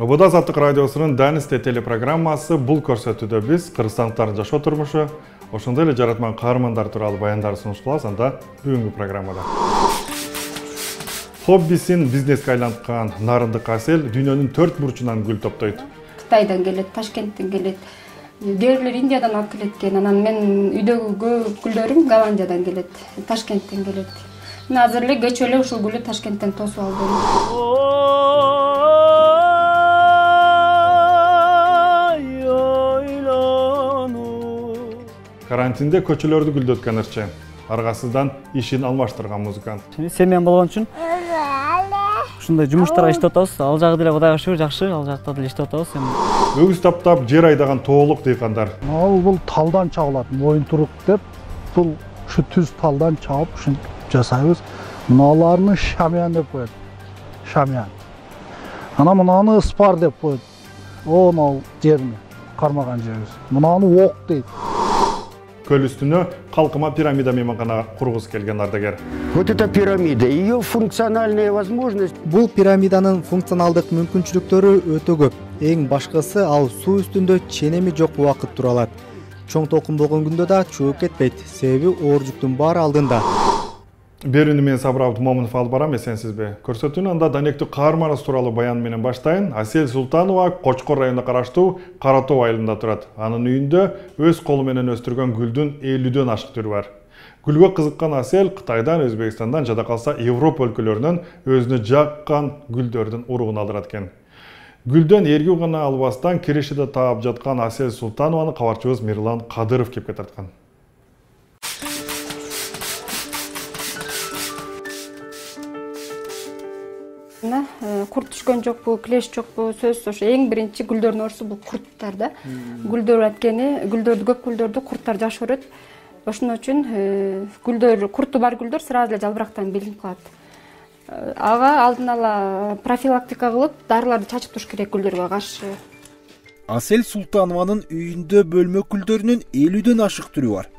Обода Азаттык радиосунун Данисте телепрограммасы бул көрсөтүүдө биз кыргызстандыктардын жашоо турмушу, ошондой эле жаратман каармандар тууралуу баяндар сунуш кылабыз анда бүгүнкү программада. Хоббисин бизнеске айланткан Нарындык Асел дүйнөнүн 4 бурчунан гүл топтойт. Кытайдан келет, Ташкенттен келет, кээрлер Индиядан алып келет экен. Анан мен үйдөгү көп гүлдөрүм Голландиядан келет, Ташкенттен келет. Мен азыр эле кечээ эле ушул гүлдү Ташкенттен тосуп алдым. Карантинде көчөлөрдү гүлдөткөн ырчы, аргасыздан ишин алмаштырган музыкант. Семьям болгон үчүн ушундай жумуштарга иштеп атабыз. Ал жагы деле Кудайга шүгүр жакшы, ал жакта деле иштеп атабыз. Өгүз таптап жер айдаган тоолук дыйкандар. Бул талдан чагылат, моюн турук деп, бул ушу түз талдан чагып ушинтип жасайбыз. Мыналарны шамян деп коет. Шамян. Ана мынаны ыспар деп коет. Ол жерни кармаган жерибиз. Мынаны ок дейт. Көл үстүнө калкыма пирамида мейманкана кургузу келген ардагер. Вот эта пирамида, ее функциональная возможность. Бул пирамиданын функционалдык мүмкүнчүлүктөрү өтө көп. Эң башкысы ал суу үстүндө ченеми жок убакыт тура алат. Чоң толкун болгон күндө да чөгүп кетпейт, себеби оор жүктүн баары алдында. Берүүнү мен Сабыр Абдумомунов алып барам, эсенсизби? Көрсөтүүнү анда данектүү каарманыбыз тууралуу баян менен баштайын. Асел Султанова Кочкор районуна караштуу Кара Тоо айылында турат. Анын үйүндө өз колу менен өстүргөн гүлдүн 50дөн ашык түрү бар. Гүлгө кызыккан Асел Кытайдан, Өзбекстандан, жада калса Европа өлкөлөрүнөн өзүнө жаккан гүлдөрдүн уругун алдырат экен. Гүлдөн эргүү гана албастан киришиде таап жаткан Асел Султанованы кабарчыбыз Мирлан Кадыров кепке тарткан. Курт түшкөн жокпу, клеш жокпу, сөзсүз ошо эң биринчи гүлдөрдүн оорусу бул курттар да. Гүлдөр аткени, көп гүлдөрдү курттар жаш көрөт. Ошон үчүн курту бар гүлдөр сразу эле жалбырактан билинип калат. Ага алдын ала профилактика кылып, дарыларды чачып туруш керек гүлдөргө каршы. Асел Султанованын үйүндө бөлмө гүлдөрүнүн 50дөн ашык түрү бар.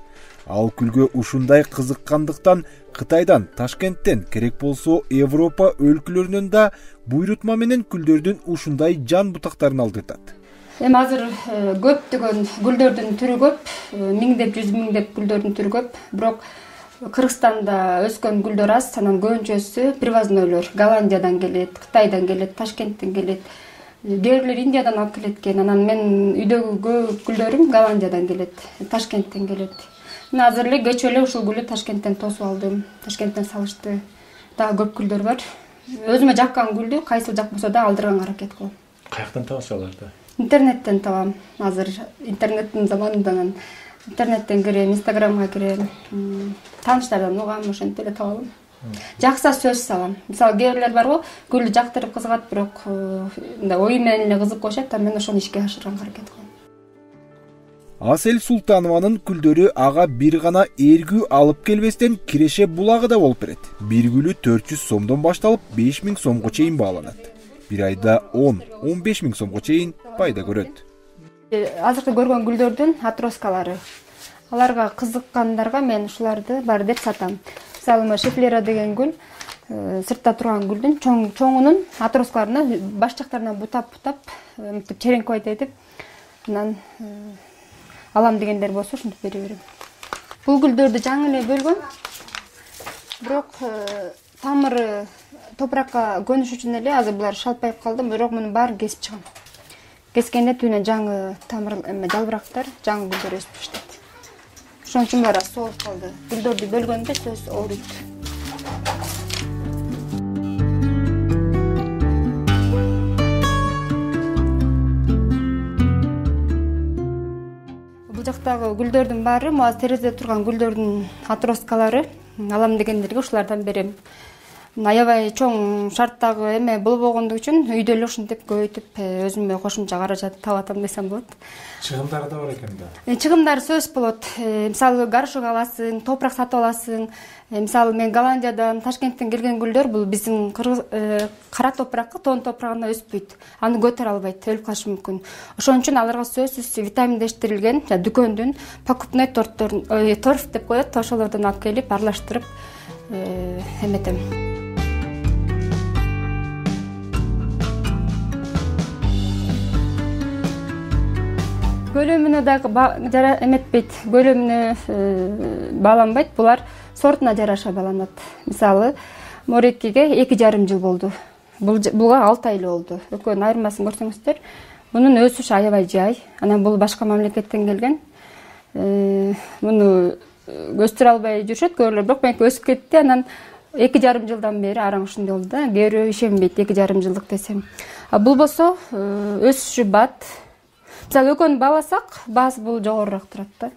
Ал гүлгө ушундай кызыккандыктан Кытайдан, Ташкенттен, керек болсо Европа өлкөлөрүнөн да буйрутма менен гүлдөрдүн ушундай жан бутактарын алдыртат. Эми азыр көптөгөн гүлдөрдүн түрү көп, миңдеп, жүз миңдеп гүлдөрдүн түрү көп, бирок Кыргызстанда өскөн гүлдөр аз, анан көбүнчөсү привознойлор Голландиядан келет, Кытайдан келет, Ташкенттен келет. Кээрлер Индиядан алып келет экен, анан мен үйдөгү көп гүлдөрүм Голландиядан келет, Ташкенттен келет. Мен азыр эле кечээ эле ушул гүлдү Ташкенттен тосуп алдым. Ташкенттен салышты. Дагы көп гүлдөр бар. Өзүмө жаккан гүлдү кайсыл жак болсо да алдырганга аракет кылам. Каяктан табасыз аларды? Интернеттен табам. Азыр интернеттин заманында интернеттен кирем, Инстаграмга кирем, тааныштардан угам, ошентип эле таба алам. Жакса сөз салам. Мисалы кээрлер бар го, гүлдү жактырып кызыгат, бирок ой менен эле кызык коюшат, мен ошону ишке ашырганга аракет кылам. Асел Султанованын гүлдөрү ага бир гана эргүү алып келбестен киреше булагы да болуп берет. Бир гүлү 400 сомдон башталып 5000 сомго чейин бааланат. Бир айда 10-15 миң сомго чейин пайда көрөт. Азыркы көргөн гүлдөрдүн атроскалары. Аларга кызыккандарга мен ушуларды бар деп сатам. Мисалы, шефлера деген гүл, сыртта турган гүлдүн чоңунун атроскаларына баш жактарынан бутап, мынтип черенкой этип, анан алам дегендер болсо ушинтип бере берем. Бул гүлдөрдү жаңы эле бөлгөм. Бирок тамыры топуракка көнүш үчүн эле азыр булар шалпайып калды, бирок мунун баарын кесип чыгам. Кескенде түбүнөн жаңы тамыр жалбырактар, жаңы гүлдөр өсүп баштайт. Ошон үчүн булар соолуп калды. Гүлдөрдү бөлгөндө сөз ооруйт. Жактагы гүлдөрдүн баары, мага терезеде турган гүлдөрдүн атроскалары, алам дегендерге ушулардан берем. Аябай чоң шарттагы эме болбогондугу үчүн үйдө эле ушинтип көбөйтүп өзүмө кошумча каражат таап атам десем болот. Чыгымдары да бар экен да. Чыгымдары сөз болот. Мисалы гаршок аласың, топурак сатып аласың. Мисалы мен Голландиядан, Ташкенттен келген гүлдөр бул биздин кара топуракка, тоон топурагына өспөйт. Аны көтөрө албайт, өлүп калышы мүмкүн. Ошон үчүн аларга сөзсүз витаминдештирилген дүкөндүн покупной торф деп коет, ошолордон алып келип аралаштырып эметем. Көлөмүнө да эметпейт, көлөмүнө бааланбайт. Булар сортуна жараша бааланат. Мисалы, Мореккиге 2,5 жыл болду. Буга 6 ай болду. Экөөнүн айырмасын көрсөңүздөр, мунун өсүшү аябай жай. Анан бул башка мамлекеттен келген. Муну өстүрө албай жүрүшөт көбүлөр, бирок меники өсүп кетти. Анан 2,5 жылдан бери араң ушундай болду да. Кээ ишенбейт 2,5 жылдык десем. Бул болсо өсүшү бат. Мисалы экөөнү бааласак, баасы бул жогорураак турат да.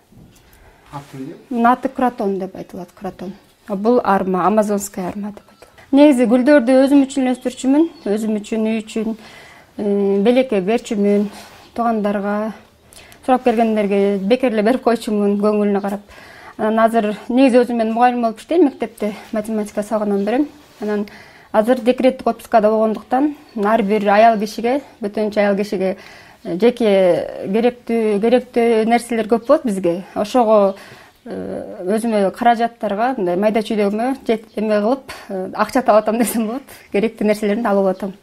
Аты Кратон деп айтылат, Кратон. Бул арма, амазонская арма деп айтылат. Негизи гүлдөрдү өзүм үчүн өстүрчүмүн, өзүм үчүн, үй үчүн, белекке берчүмүн, туугандарга, сурап келгендерге бекерле берип койчумун, көңүлүнө карап. Анан азыр негизи өзүм мен мугалим болуп иштейм, мектепте математика сабагынан берем. Анан азыр декреттик отпускада болгондуктан ар бир аял кишиге, бөтөнчө аял кишиге жеке керектүү нерселер көп болот бизге. Ошого өзүмө каражаттарга, мындай майда чүйдөгүмө эме кылып, акча таап атам десем болот. Керектүү нерселерди алып атам.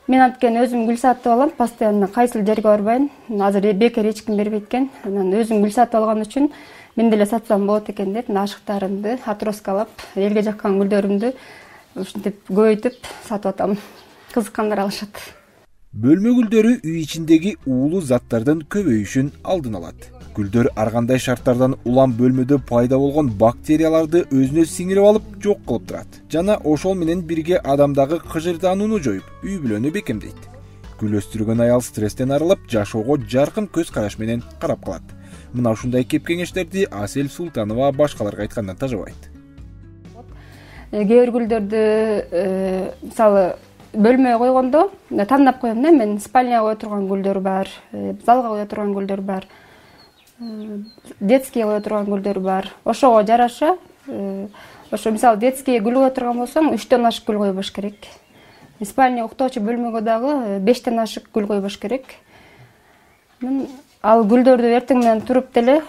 Мен анткени өзүм гүл сатып алам, постоянно кайсыл жерге барбайм. Азыр бекер эч ким бербейт экен. Анан өзүм гүл сатып алган үчүн мен деле сатсам болот экен деп, ашыктарымды атроскалап, элге жаккан гүлдөрүмдү ушинтип көбөйтүп сатып атам. Кызыккандар алышат. Бөлмө гүлдөрү үй ичиндеги уулуу заттардын көбөйүшүн алдын алат. Гүлдөр ар кандай шарттардан улам бөлмөдө пайда болгон бактерияларды өзүнө сиңирип алып жок кылып турат жана ошол менен бирге адамдагы кыжырданууну жоюп, үй бүлөнү бекемдейт. Гүл өстүргөн аял стресстен арылып, жашоого жаркын көз караш менен карап калат. Мына ушундай кеп кеңештерди Асель Султанова башкаларга айткандан тажабайт. Кээ бир гүлдөрдү мисалы бөлмөгө койгондо тандап коем да, мен спальняга кое турган гүлдөр бар, залга кое турган гүлдөр бар, детский кое турган гүлдөр бар. Ошого жараша, ошо мисалы детский гүл кое турган болсоң 3төн ашык гүл койбош керек. Спальня уктоочу бөлмөгө дагы 5тен ашык гүл койбош керек. Ал гүлдөрдү эртең менен туруп деле,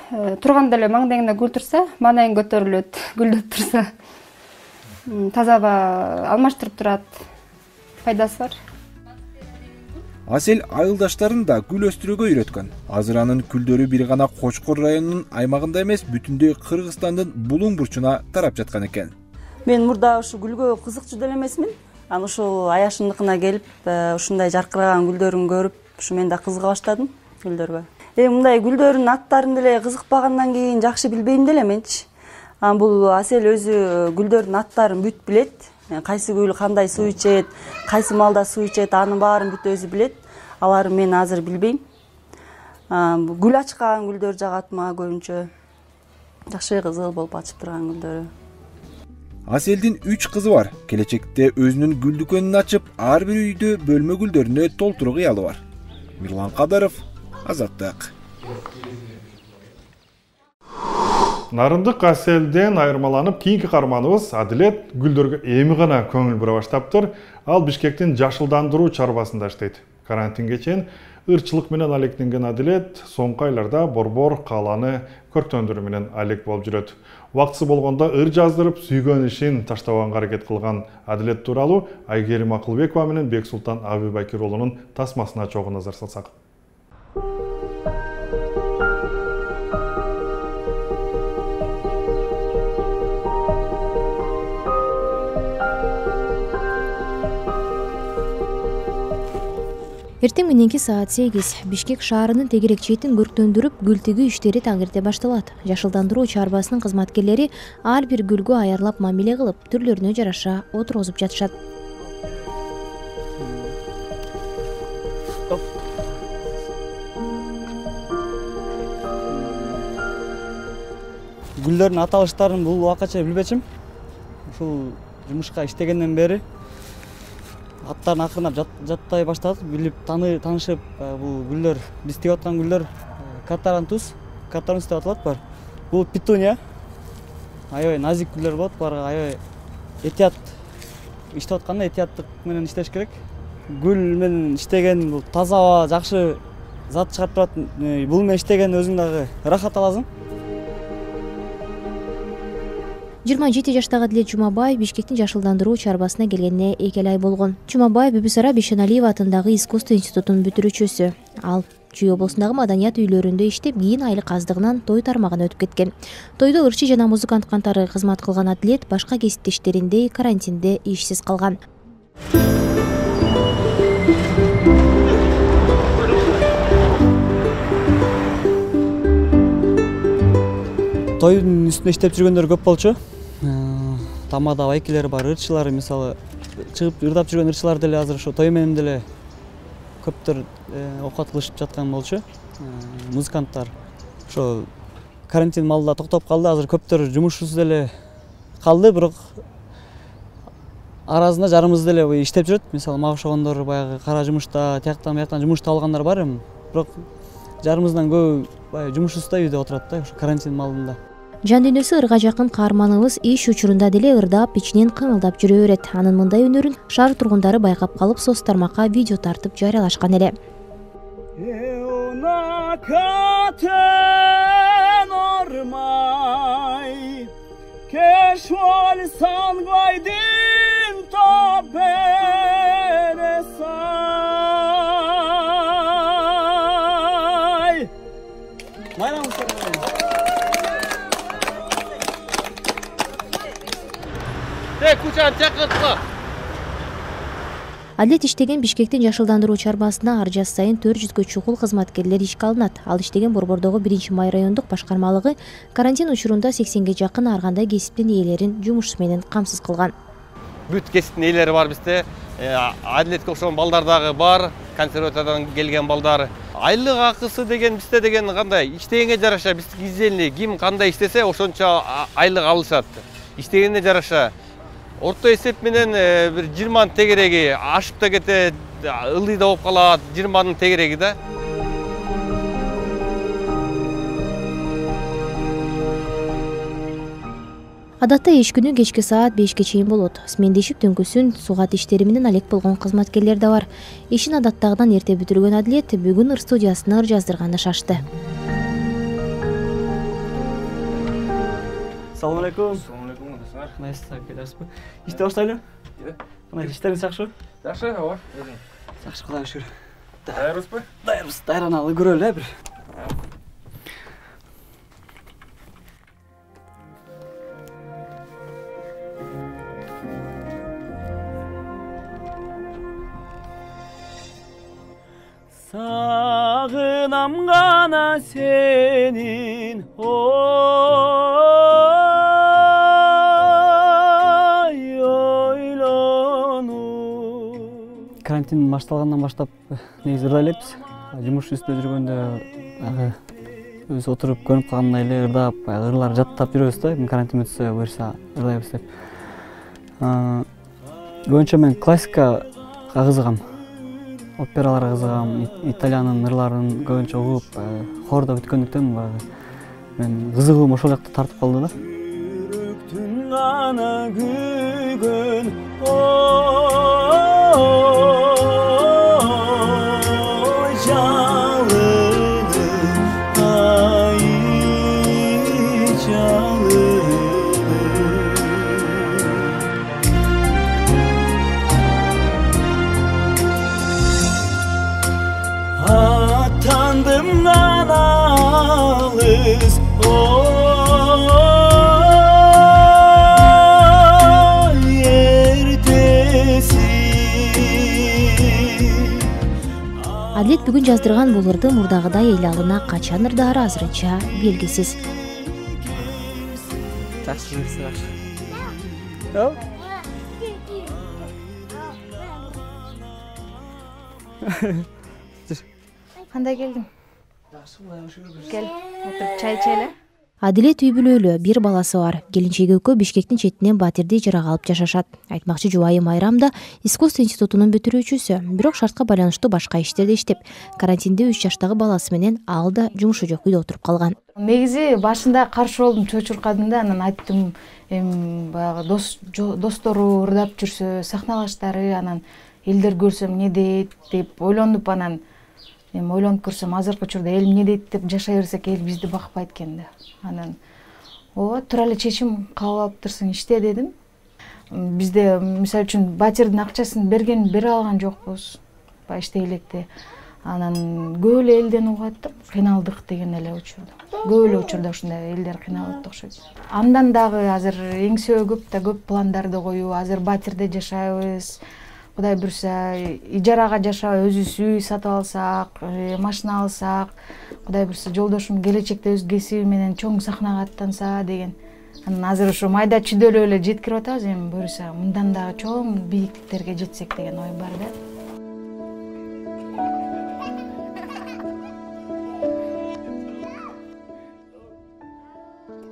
турганда эле маңдайыңда гүл турса, маанайың көтөрүлөт, гүлдөп турса. Таза аба алмаштырып турат. Пайдасы бар. Асель айылдаштарын да гүл өстүрүүгө үйрөткөн. Азыр анын гүлдөрү бир гана Кочкор районунун аймагында эмес, бүтүндөй Кыргызстандын булуң бурчуна тарап жаткан экен. Мен мурда ушу гүлгө кызыкчу деле эмесмин. Анан ушул аяшымдыкына келип, ушундай жаркыраган гүлдөрүн көрүп, ушу мен да кызыга баштадым гүлдөргө. Мындай гүлдөрдүн аттарын деле кызыкпагандан кийин жакшы билбейм деле менчи. Бул Асель өзү гүлдөрдүн аттарын бүт билет. Кайсы гүл кандай суу ичет, кайсы маалда суу ичет, анын баарын бүт өзү билет. Аларын мен азыр билбейм. Гүл ачкан гүлдөр жагат мага көбүнчө. Жакшы кызыл болуп ачып турган гүлдөрү. Аселдин 3 кызы бар. Келечекте өзүнүн гүл дүкөнүн ачып, ар бир үйдө бөлмө гүлдөрүнө толтуруу кыялы бар. Мирлан Кадаров, Азаттык. Нарындык Аселден айырмаланып, кийинки каарманыбыз Адилет гүлдөргө эми гана көңүл бура баштаптыр. Ал Бишкектин жашылдандыруу чарбасында иштейт. Карантинге чейин ырчылык менен алектенген Адилет соңку айларда борбор кааланы көрктөндүрүү менен алек болуп жүрөт. Убактысы болгондо ыр жаздырып, сүйгөн ишин таштабаганга аракет кылган Адилет тууралуу Айгерим Акылбекова менен Бексултан Абыбакир уулунун тасмасына чогуу назар салсак. Эртең мененки саат 8 Бишкек шаарынын тегерек четин көрктөндүрүп, гүл тигүү иштери таңерте башталат. Жашылдандыруу чарбасынын кызматкерлери ар бир гүлгө аярлап мамиле кылып, түрлөрүнө жараша отургузуп жатышат. Гүлдөрдүн аталыштарын бул убакача билбечим. Ушул жумушка иштегенден бери аттарын акырынап жаттай баштадык, билип таанышып, бул гүлдөр биз тигип аткан гүлдөр катарантус деп аталат бар. Бул петуния. Аябай назик гүлдөр болот, барга аябай этият иштеп атканда этияттык менен иштеш керек. Гүл менен иштеген бул таза, жакшы зат чыгарып турат. Бул менен иштеген өзүң дагы рахат аласың. 27 жаштагы Адилет Жумабаев Бишкектин жашылдандыруу чарбасына келгенине 2 ай болгон. Жумабаев Бибисара Бишеналиева атындагы искусство институтунун бүтүрүүчүсү. Ал Чүй облусундагы маданият үйлөрүндө иштеп, кийин айлык аздыгынан той тармагына өтүп кеткен. Тойдо ырчы жана музыкант кантары кызмат кылган Адилет башка кесиптештериндей карантинде ишсиз калган. Тойдун үстүндө иштеп жүргөндөр көп болчу. Тамада байкелер бар, ырчылар, мисалы чыгып ырдап жүргөн ырчылар деле азыр ошо той менен деле көптөр окат кылышып жаткан болчу. Музыканттар ошо карантин маалында токтоп калды. Азыр көптөр жумушсуз деле калды, бирок арасында жарымыбыз деле иштеп жүрөт. Мисалы мага окшогондор баягы кара жумушта, тияктан бияктан жумуш табылгандар бар эми. Бирок жарымыбыздан көбү баягы жумушсуз да үйдө отурат да ошо карантин маалында. Жан дүйнөсү ырга жакын каарманыбыз иш учурунда деле ырдап, ичинен кыңылдап жүрө берет. Анын мындай өнөрүн шаар тургундары байкап калып, соц тармакка видео тартып жарыялашкан эле. Адилет иштеген Бишкектин жашылдандыруу чарбасына ар жаз сайын 400гө чукул кызматкерлер ишке алынат. Ал иштеген Борбордогу 1-Май райондук башкармалыгы карантин учурунда 80ге жакын ар кандай кесиптин ээлерин жумуш менен камсыз кылган. Бүт кесиптин ээлери бар бизде. Адилетке окшогон балдар дагы бар, консерваториядан келген балдар. Айлык акысы деген бизде деген кандай? Иштегенге жараша биз изделни, ким кандай иштесе ошончо айлык алышат. Иштегенге жараша орто эсеп менен бир 20 тегереги ашып да кетет, ылдый да болуп калат, 20 тегереги да. Адатта иш күнү кечки саат 5ке чейин болот. Смендешип түнкүсүн суугат иштери менен алек болгон кызматкерлер да бар. Ишин адаттагыдан эрте бүтүргөн Адилет бүгүн ыр студиясына ыр жаздырганды шашты. Салам алейкум. Найсызбы? Иштеп баштайлы? Кандай иштериңиз жакшы? Жакшы, ооба. Жакшы, Кудайга шүгүр. Даярбызбы? Даярбыз. Дайраналы көрөлү, бир. Сагынам гана сенин Карантин башталгандан баштап негизи ырдай элекпиз. Жумуш үстүндө жүргөндө өз отуруп көнүп калгандай эле ырдап, ырлар жаттап жүрөбүз да. Карантин бүтсө буюрса ырдайбыз деп. Көбүнчө мен классикага кызыгам. Операларга кызыгам, итальяндын ырларын көбүнчө угуп, хордо бүткөндүктөн мен кызыгуум ошол жакта тартып калды да. Atandım kanalız Адилет бүгүн жаздырган бул ырды мурдагыдай эл алына качан ырдаары азырынча белгисиз. Кандай келдиң? Жакшы, кел, отуруп чай ичели. Адилет үй бүлөлүү, бир баласы бар. Келинчеги экөө Бишкектин четинен Батирди ижарага алып жашашат. Айтмакчы жубайы Майрам да искусство институтунун бүтүрүүчүсү, бирок шартка байланыштуу башка иштерде иштеп. Карантинде 3 жаштагы баласы менен ал да жумушу жок үйдө отуруп калган. Негизи башында каршы болдум, чочуркадым да, анан айттым, баягы достору ырдап жүрсө, сахналаштары, анан элдер көрсө эмне дейт деп ойлонуп, анан ойлонуп көрсөм, азыркы учурда эл эмне дейт деп жашай берсек, эл бизди бакпайт экен да. Анан ооба, тура эле чечим кабыл алыптырсың, иште дедим. Бизде мисалы үчүн Батирдин акчасын бере алган жокпуз. Иштей электе. Анан көп эле элден угат да, кыйналдык деген эле учурда. Көп эле учурда ушундай элдер кыйналат окшойт. Андан дагы азыр эң көп пландарды коюу, азыр батирде жашайбыз. Кудай буйрса, ижарага жашап, өзүбүз үй сатып алсак, машина алсак, Кудай буйрса, жолдошум келечекте өз кесиби менен чоң сахнага аттанса деген. Анан азыр ушу майда чүйдөлөп эле жеткирип атабыз, эми буйрса, мындан дагы чоң бийиктиктерге жетсек деген ой бар да.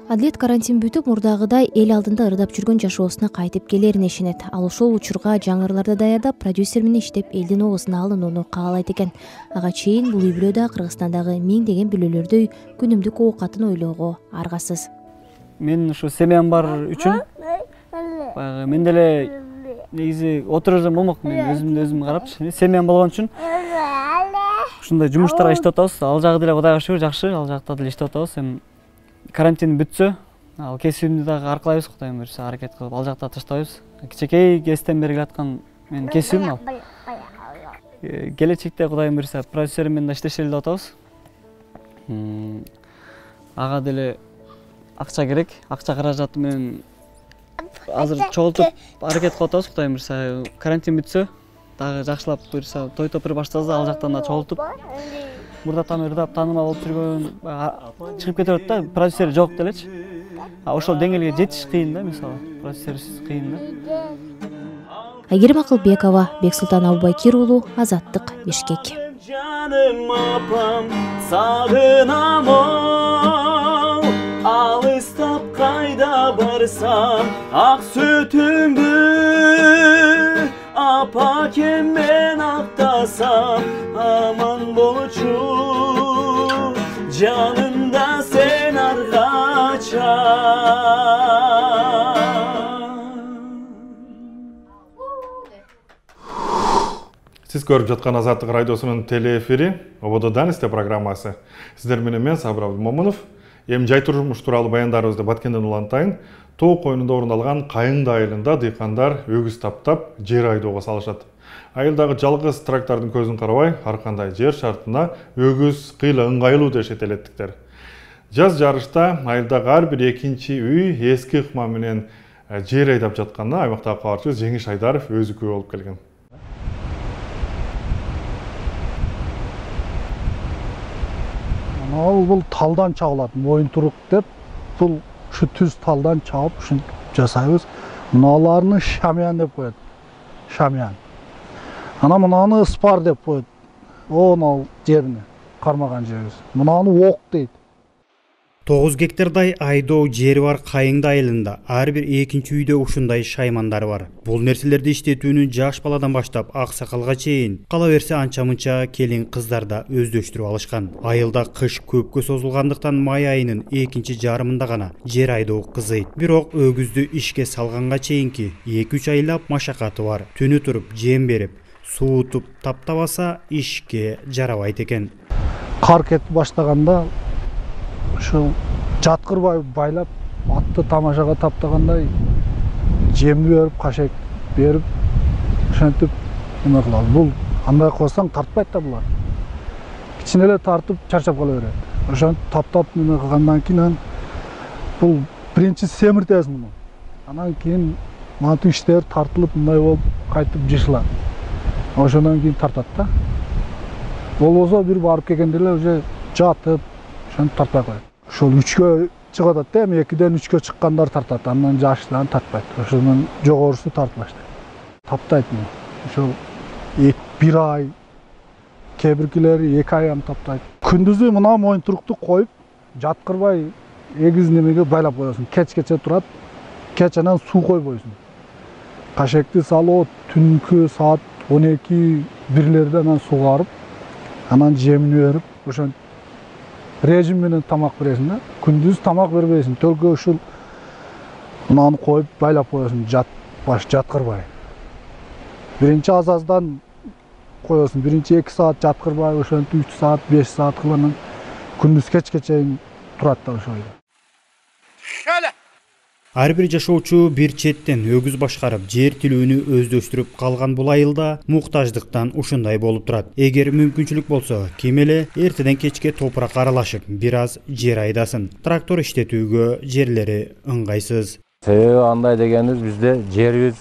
Адлет карантин бүтүп, мурдагыдай эл алдында ырдап жүргөн жашоосуна кайтып келерин ишенет. Ал ошол учурга жаңырларды даярдап, продюсер менен иштеп, элдин оозуна алынууну каалайт экен. Ага чейин бул үй-бүлөдө Кыргызстандагы миңдеген бүлөлөрдөй күнүмдүк оокатын ойлоого аргасыз. Мен ушу семьям бар үчүн баягы мен деле негизи отуружам болмок, мен өзүм карапчы. Семьям болгон үчүн ушундай жумуштарга иштеп атабыз. Ал жагы деле Кудайга шүгүр жакшы, ал жакта деле иштеп атабыз. Эми карантин бүтсө, ал кесибимди дагы аркылайбыз, Кудай буйрса, аракет кылып ал жакта таштабайбыз. Кичинекей кезден бери келаткан менин кесибим ал. Келечекте Кудай буйрса, продюсерим менен да иштешели деп атабыз. Ага деле акча керек, акча каражаты менен азыр чогултуп аракет кылып атабыз, Кудай буйрса. Карантин бүтсө, дагы жакшылап буйрса, той топур башталса, ал жактан да чогултуп мурда ырдап таанымал болуп жүргөн чыгып кетип атат да, продюсер жок делечи. Ошол деңгээлге жетиш кыйын да, мисалы, продюсерсиз кыйын да. Айгерим Акылбекова, Бексултан Абубакир уулу, Азаттык, Бишкек. Жаным апам, сагынам ол, алыстап кайда барсам, ак сүтүңдү апа кеммен актасам, аман болчу жанымда сен аргача. Сиз көрүп жаткан Азаттык радиосунун телеэфири ОБОДОдан исте программасы. Сиздер менен мен Сабыр Абдымомунов. Эми жай турмуш тууралуу баяндарыбызды Баткенден улантайын. Тоо коюнунда орун алган Кайыңды айылында дыйкандар өгүз таптап жер айдоого салышат. Айылдагы жалгыз трактордун көзүн карабай, ар кандай жер шартына өгүз кыйла ыңгайлуу дешет элеттиктер. Жаз жарышта айылдагы ар бир экинчи үй эски ыкма менен жер айдап жатканына аймактагы кабарчыбыз Жеңиш Айдаров өзү күбө болуп келген. Бул талдан чагылат, моюнтурук деп, бул ушу түз талдан чагып ушинтип жасайбыз. Мыналарны шамян деп коет. Шамян. Ана мынаны ыспар деп коет. Ал жерине кармаган жерибиз. Мынаны ок дейт. 9 гектардай айдоо жери бар Кайыңды айылында ар бир экинчи үйдө ушундай шаймандар бар. Бул нерселерди иштетүүнү жаш баладан баштап ак сакалга чейин кала берсе анча-мынча келин кыздар да өздөштүрүп алышкан. Айылда кыш көпкө созулгандыктан май айынын экинчи жарымында гана жер айдоо кызыйт. Бирок өгүздү ишке салганга чейинки 2-3 айлап машакаты бар. Түнү туруп жем берип, суутуп таптабаса ишке жарабайт экен. Кар кетип баштаганда ошо жаткырбай байлап атты тамашага таптагандай жемди берип, кашек берип, ошентип эме кылабыз. Бул андай кылсаң тартпайт да булар. Кичине эле тартып чарчап кала берет. Ошентип таптап эме кылгандан кийин бул биринчи семиртесиң муну. Анан кийин мантип иштер тартылып мындай болуп кайтып жышылат. Ошондон кийин тартат да. Болбосо бир барып келгенде эле уже жатып ошентип тартпай коет. Ошол 3кө чыгып атат да, эми 2ден 3кө чыккандар тартат, андан жашынан тартпайт. Ошонун жогорусу тартып баштайт. Таптайт муну. Ошол 1 ай, кээ биркилери 2 айдан таптайт. Күндүзү мына моюнтурукту коюп, жаткырбай эгиз немеге байлап коесуң. Кечкече турат, кеченен суу койбойсуң. Кашекти салып, түнкү саат 12-1лерде анан сугарып, анан жемин берип, ошентип режим менен тамак бересиң да. Күндүз тамак бербейсиң, төлкө ушул мынаны коюп байлап коесуң, жаткырбай. Биринчи азаздан коесуң, биринчи 2 саат жаткырбай, ошентип 3 саат, 5 саат кылып күндүз кечке чейин турат да ошол. Ар бир жашоочу бир четтен өгүз башкарып, жер тилөөнү өздөштүрүп калган бул айылда муктаждыктан ушундай болуп турат. Эгер мүмкүнчүлүк болсо, ким эле эртеден кечке топурак аралашып, бир аз жер айдасын. Трактор иштетүүгө жерлери ыңгайсыз. Себеби андай дегенибиз бизде жерибиз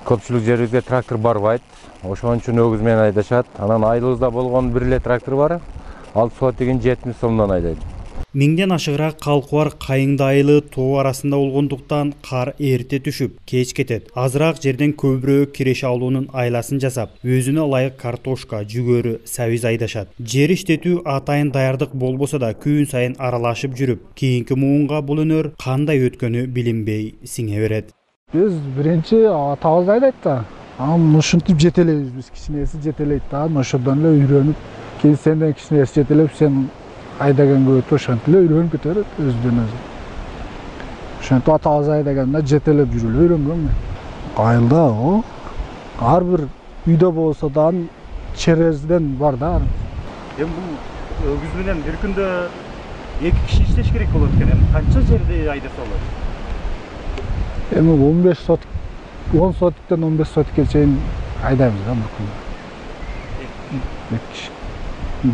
көпчүлүк жерибизге трактор барбайт. Ошон үчүн өгүз менен айдашат. Анан айылыбызда болгон бир эле трактор бар. Ал сотигин 70 сомдон айдайт. Миңден ашыгыраак калкы бар Кайыңды айылы тоо арасында болгондуктан кар эрте түшүп, кеч кетет. Азыраак жерден көбүрөөк киреше алуунун айласын жасап, өзүнө ылайык картошка, жүгөрү, сабиз айдашат. Жер иштетүү атайын даярдык болбосо да күн сайын аралашып жүрүп, кийинки муунга бул өнөр кандай өткөнү билинбей сиңе берет. Биз биринчи атабыз айдайт да. Анан ушинтип жетелейбиз, биз кичинеси жетелейт да. Ошондон эле үйрөнүп, кийин сенден кичинеси жетелеп, сен айдаганга өтүп ошентип эле үйрөнүп кетер өзүдөн өзү. Ошентип атабыз айдаганда жетелеп жүрүп үйрөнгөн мен. Айылда ар бир үйдө болсо да черезден бар да. Эми бул өгүз менен бир күндө 2 киши иштеш керек болот экен. Эми канча жерди айдаса болот? Эми 15 сотик, 10 сотиктен 15 сотикке чейин айдайбыз да бир күндө.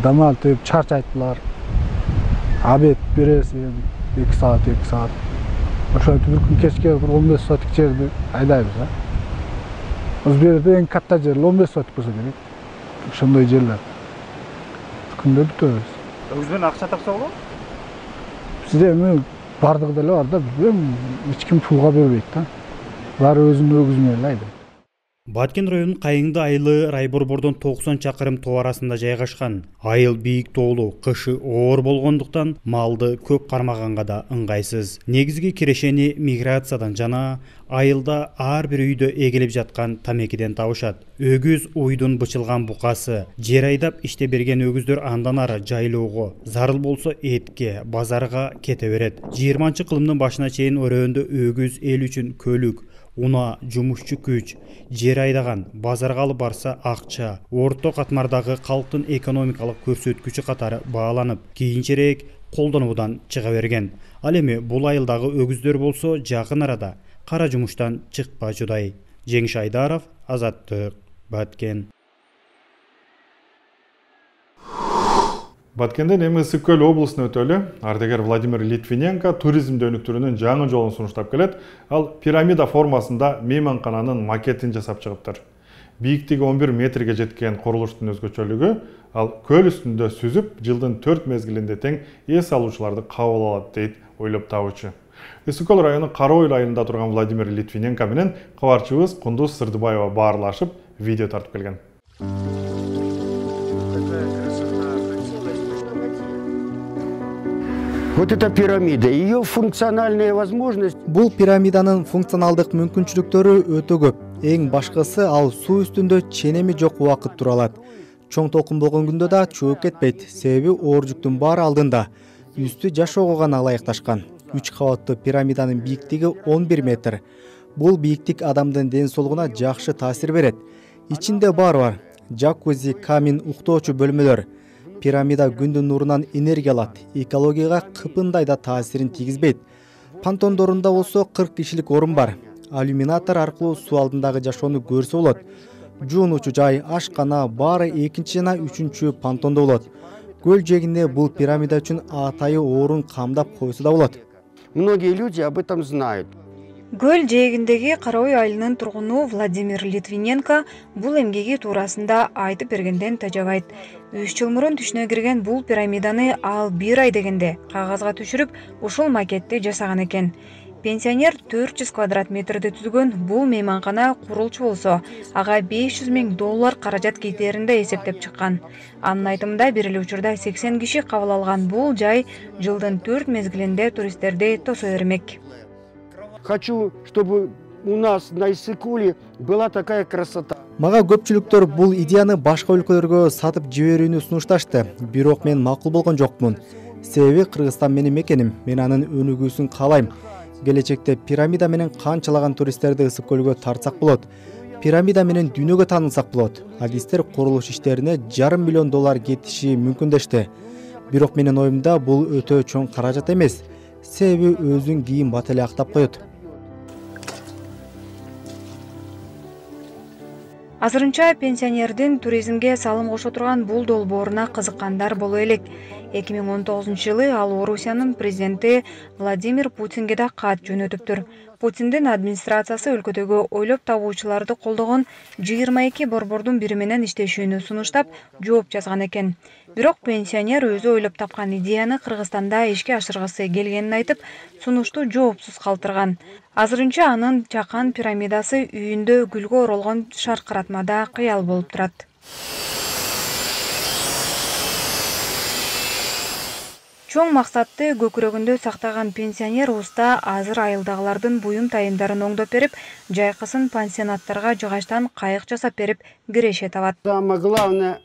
Дамал теп чарчайттылар. Обед бересиң 2 саат. Ошентип бир күн кечке 15 сотик жерди айдайбыз да. Бир жерде эң катта жер 15 сотик болсо керек. Ошондой жерлер. Күндө бүтөбүз. Өгүз менен акча тапса болобу? Бизде эми бардыгы деле бар да, билбейм, эч ким пулга бербейт да. Баары өзүнүн өгүзү менен айдайт. Баткен районунун Кайыңды айылы Райборбордон 90 чакырым тоо арасында жайгашкан. Айыл бийик тоолуу, кышы оор болгондуктан малды көп кармаганга да ыңгайсыз. Негизги кирешени миграциядан жана айылда ар бир үйдө эгилип жаткан тамекиден табышат. Өгүз уйдун бычылган букасы, жер айдап иште берген өгүздөр андан ары жайлоого, зарыл болсо этке, базарга кете берет. 20-кылымдын башына чейин өрөөндө өгүз эл үчүн көлүк, уна, жумушчу күч, жер айдаган, базарга алып барса акча, орто катмардагы калктын экономикалык көрсөткүчү катары бааланып, кийинчерээк колдонуудан чыга берген. Ал эми бул айылдагы өгүздөр болсо жакын арада кара жумуштан чыкпачудай. Жеңиш Айдаров, Азаттык, Баткен. Баткенден эми Ысык-Көл облусуна өтөлү. Ардагер Владимир Литвиненко туризмди өнүктүрүүнүн жаңы жолун сунуштап келет. Ал пирамида формасында мейманкананын макетин жасап чыгыптыр. Бийиктиги 11 метрге жеткен курулуштун өзгөчөлүгү ал көл үстүндө сүзүп, жылдын 4 мезгилинде тең эс алуучуларды кабыл алат дейт ойлоп табуучу. Ысык-Көл району Каройл айылында турган Владимир Литвиненко менен кабарчыбыз Кундуз Сырдыбаева баарлашып, видео тартып келген. Вот эта пирамида, ее функциональная возможность. Бул пирамиданын функционалдык мүмкүнчүлүктөрү өтө көп. Эң башкысы ал суу үстүндө ченеми жок убакыт тура алат. Чоң толкун болгон күндө да чөгүп кетпейт. Себеби оор жүктүн баары алдында. Үстү жашоого гана ылайыкташкан. 3 кабаттуу пирамиданын бийиктиги 11 метр. Бул бийиктик адамдын ден соолугуна жакшы таасир берет. Ичинде бар. Жакузи, камин, уктоочу бөлмөлөр. Пирамида күндүн нурунан энергия алат. Экологияга кыпындай да таасирин тийгизбейт. Пантондорунда болсо 40 кишилик орун бар. Алюминатор аркылуу суу алдындагы жашоону көрсө болот. Жуунуучу жай, ашкана баары 2-чи жана 3-чү пантондо болот. Көл жээгинде бул пирамида үчүн атайы орун камдап койсо да болот. Многие люди об этом знают. Көл жээгиндеги Кароой айылынын тургуну Владимир Литвиненко бул эмгеги туурасында айтып бергенден тажабайт. 3 жыл мурун түшүнө кирген бул пирамиданы ал 1 ай дегенде кагазга түшүрүп, ушул макетти жасаган экен. Пенсионер 400 квадрат метрди түзгөн бул мейманкана курулчу болсо, ага $500,000 каражат кетеринде эсептеп чыккан. Анын айтымында бир эле учурда 80 киши кабыл алган бул жай жылдын 4 мезгилинде туристтерди тосо бермек. Хочу, чтобы у нас на Ысык-Көлү была такая красота. Мага көпчүлүктөр бул идеяны башка өлкөлөргө сатып жиберүүнү сунушташты. Бирок мен макул болгон жокмун. Себеби Кыргызстан менин мекеним, мен анын өнүгүүсүн каалайм. Келечекте пирамида менен канчалаган туристтерди Ысык-Көлгө тартсак болот. Пирамида менен дүйнөгө таанылсак болот. Адистер курулуш иштерине $500 миллион кетиши мүмкүндөштү. Бирок менин оюмда бул өтө чоң каражат эмес. Себеби өзүн кийин бат эле актап коет. Азырынча пенсионердин туризмге салым кошо турган бул долбооруна кызыккандар боло элек. 2019-жылы ал Орусиянын президенти Владимир Путинге да кат жөнөтүптүр. Путиндин администрациясы өлкөдөгү ойлоп табуучуларды колдогон 22 борбордун бири менен иштешүүнү сунуштап, жооп жазган экен. Бирок пенсионер өзү ойлоп тапкан идеяны Кыргызстанда ишке ашыргысы келгенин айтып, сунушту жоопсуз калтырган. Азырынча анын чакан пирамидасы үйүндө гүлгө оролгон шаркыратмада кыял болуп турат. Чоң максатты көкүрөгүндө сактаган пенсионер уста азыр айылдагылардын буюм тайымдарын оңдоп берип, жайкысын пансионаттарга жыгачтан кайык жасап берип, киреше табат. Самое главное,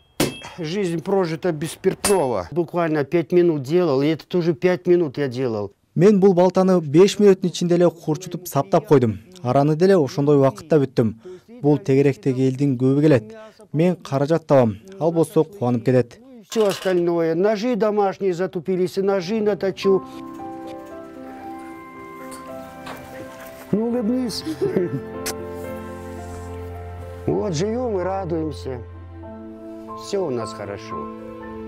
жизнь прожита без спиртного. Буквально 5 минут делал, и это тоже 5 минут я делал. Мен бул балтаны 5 мүнөттүн ичинде эле курчутуп саптап койдум. Араны деле ошондой убакытта бүттүм. Бул тегеректеги элдин көбү келет. Мен каражат табам, ал болсо кубанып кетет. Все остальное, ножи домашние затупились, и ножи наточу. Ну, улыбнись. Вот живем и радуемся. Все у нас хорошо.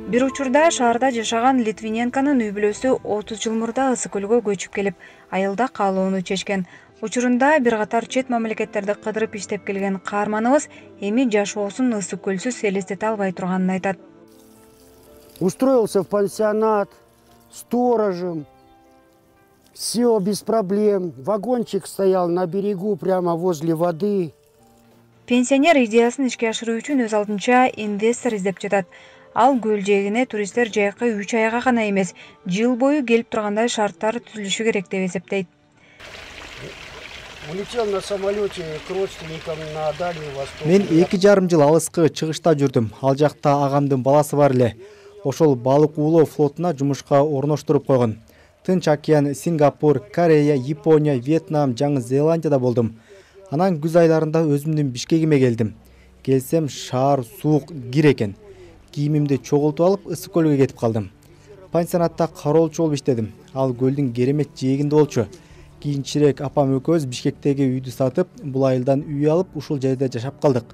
Бир учурда шаарда жашаган Литвиненканын үй бүлөсү 30 жыл мурда Ысык көлгө көчүп келип, айылда калууну чечкен. Учурунда бир катар чет мамлекеттерди кыдырып иштеп келген каарманыбыз эми жашоосун Ысык көлсүз элестете албай турганын айтат. Устроился в пансионат сторожем. Все без проблем. Вагончик стоял на берегу прямо возле воды. Пенсионер идеясын ишке ашыруу үчүн өз алдынча инвестор издеп жатат. Ал көл жээгине туристтер жайкы 3 айга гана эмес, жыл бою келип тургандай шарттар түзүлүшү керек деп эсептейт. Улетел на самолете к родственникам на Дальний Восток. Мен 2,5 жыл алыскы чыгышта жүрдүм. Ал жакта агамдын баласы бар эле. Ошол балык уулоо флотуна жумушка орноштуруп койгон. Тынч океан, Сингапур, Корея, Япония, Вьетнам, Жаңы Зеландияда болдум. Анан күз айларында өзүмдүн Бишкегиме келдим. Келсем шаар суук, кир экен. Кийимимди чогултуп алып Ысык көлгө кетип калдым. Пансионатта кароолчу болуп иштедим. Ал көлдүн керемет жээгинде болчу. Кийинчерээк апам экөөбүз Бишкектеги үйдү сатып, бул айылдан үй алып, ушул жерде жашап калдык.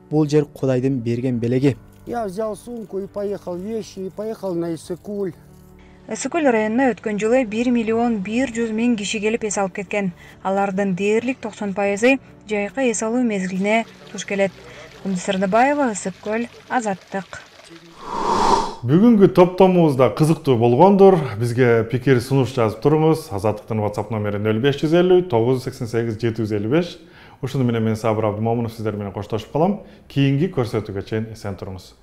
Бул жер Кудайдын берген белеги. Я взял сумку и поехал вещи, и поехал на Ысык-Көл. Ысык-Көл районуна өткөн жылы 1 миллион 100 миң киши келип эс алып кеткен. Алардын дээрлик 90% жайкы эс алуу мезгилине туш келет. Кумдуз Сырдыбаева, Ысык-Көл, Азаттык. Бүгүнкү топтомубузда кызыктуу болгондур. Бизге пикир сунуш жазып туруңуз. Азаттыктын WhatsApp номери 0550 988 755. Ушуну менен мен Сабыр Абдымомунов сиздер менен коштошуп калам. Кийинки көрсөтүүгө чейин эсен туруңуз.